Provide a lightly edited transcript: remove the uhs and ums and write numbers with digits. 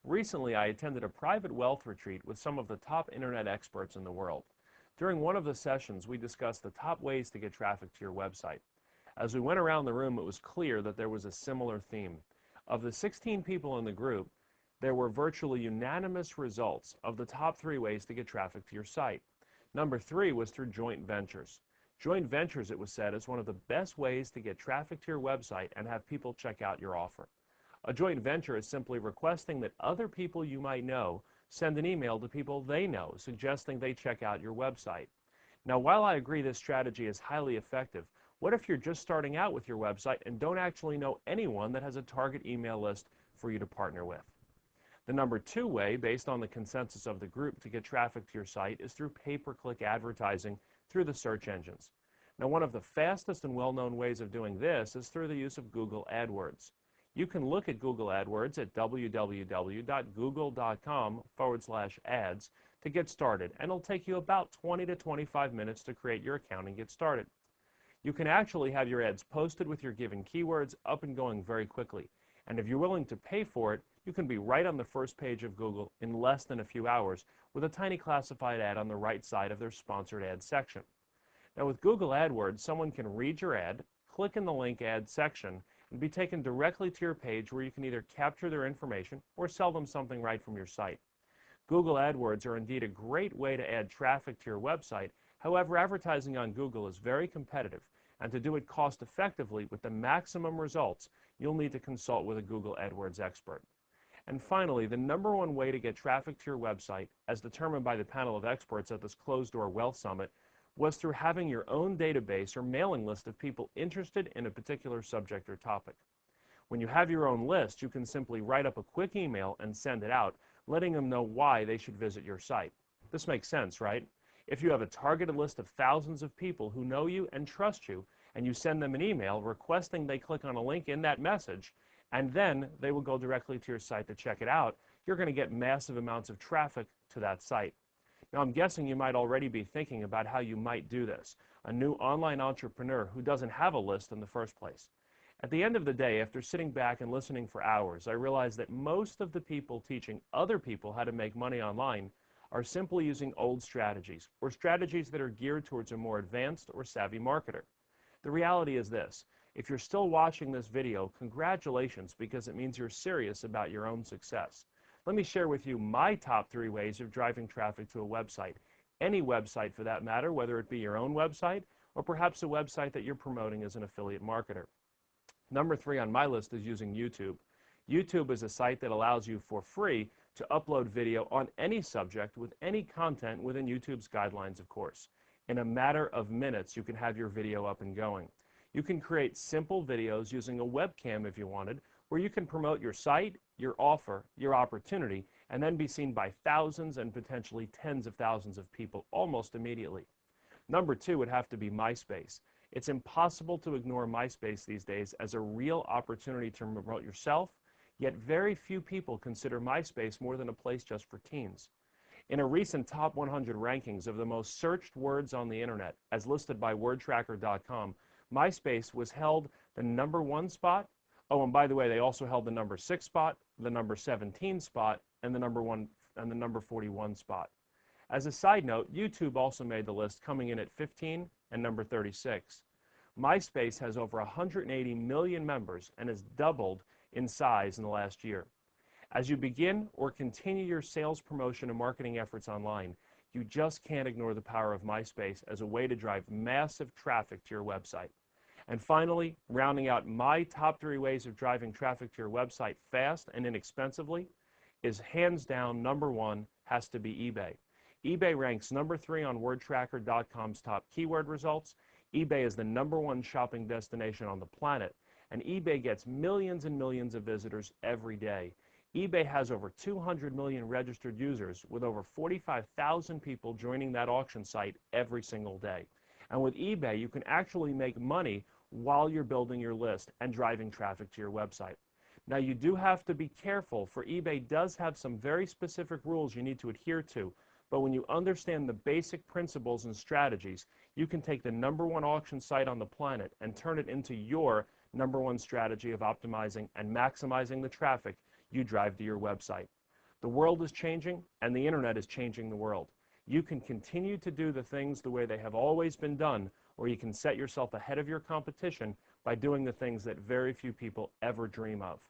Recently, I attended a private wealth retreat with some of the top internet experts in the world. During one of the sessions, we discussed the top ways to get traffic to your website. As we went around the room, it was clear that there was a similar theme. Of the 16 people in the group, there were virtually unanimous results of the top 3 ways to get traffic to your site. Number 3 was through joint ventures. Joint ventures, it was said, is one of the best ways to get traffic to your website and have people check out your offer. A joint venture is simply requesting that other people you might know send an email to people they know, suggesting they check out your website. Now, while I agree this strategy is highly effective, what if you're just starting out with your website and don't actually know anyone that has a target email list for you to partner with? The number 2 way, based on the consensus of the group, to get traffic to your site is through pay-per-click advertising through the search engines. Now, one of the fastest and well-known ways of doing this is through the use of Google AdWords. You can look at Google AdWords at www.google.com/ads to get started, and it'll take you about 20 to 25 minutes to create your account and get started. You can actually have your ads posted with your given keywords up and going very quickly, and if you're willing to pay for it, you can be right on the first page of Google in less than a few hours with a tiny classified ad on the right side of their sponsored ads section. Now, with Google AdWords, someone can read your ad, click in the link Ads section, and be taken directly to your page where you can either capture their information or sell them something right from your site. Google AdWords are indeed a great way to add traffic to your website. However, advertising on Google is very competitive, and to do it cost effectively with the maximum results, you'll need to consult with a Google AdWords expert. And finally, the number 1 way to get traffic to your website, as determined by the panel of experts at this closed-door Wealth Summit, was through having your own database or mailing list of people interested in a particular subject or topic. When you have your own list, you can simply write up a quick email and send it out, letting them know why they should visit your site. This makes sense, right? If you have a targeted list of thousands of people who know you and trust you, and you send them an email requesting they click on a link in that message, and then they will go directly to your site to check it out, you're going to get massive amounts of traffic to that site. Now, I'm guessing you might already be thinking about how you might do this, a new online entrepreneur who doesn't have a list in the first place. At the end of the day, after sitting back and listening for hours, I realized that most of the people teaching other people how to make money online are simply using old strategies, or strategies that are geared towards a more advanced or savvy marketer. The reality is this: if you're still watching this video, congratulations, because it means you're serious about your own success. Let me share with you my top 3 ways of driving traffic to a website. Any website for that matter, whether it be your own website or perhaps a website that you're promoting as an affiliate marketer. Number 3 on my list is using YouTube. YouTube is a site that allows you for free to upload video on any subject with any content within YouTube's guidelines, of course. In a matter of minutes, you can have your video up and going. You can create simple videos using a webcam if you wanted, where you can promote your site, your offer, your opportunity, and then be seen by thousands and potentially tens of thousands of people almost immediately. Number 2 would have to be MySpace. It's impossible to ignore MySpace these days as a real opportunity to promote yourself, yet very few people consider MySpace more than a place just for teens. In a recent top 100 rankings of the most searched words on the internet, as listed by wordtracker.com, MySpace was held the number 1 spot. Oh, and by the way, they also held the number 6 spot, the number 17 spot, and the number 41 spot. As a side note, YouTube also made the list, coming in at 15 and number 36. MySpace has over 180 million members and has doubled in size in the last year. As you begin or continue your sales, promotion, and marketing efforts online, you just can't ignore the power of MySpace as a way to drive massive traffic to your website. And finally, rounding out my top 3 ways of driving traffic to your website fast and inexpensively is hands down number 1 has to be eBay. eBay ranks number 3 on wordtracker.com's top keyword results. eBay is the number 1 shopping destination on the planet, and eBay gets millions and millions of visitors every day. eBay has over 200 million registered users, with over 45,000 people joining that auction site every single day. And with eBay, you can actually make money while you're building your list and driving traffic to your website. Now, you do have to be careful, for eBay does have some very specific rules you need to adhere to, but when you understand the basic principles and strategies, you can take the number 1 auction site on the planet and turn it into your number 1 strategy of optimizing and maximizing the traffic you drive to your website. The world is changing, and the internet is changing the world. You can continue to do the things the way they have always been done, or you can set yourself ahead of your competition by doing the things that very few people ever dream of.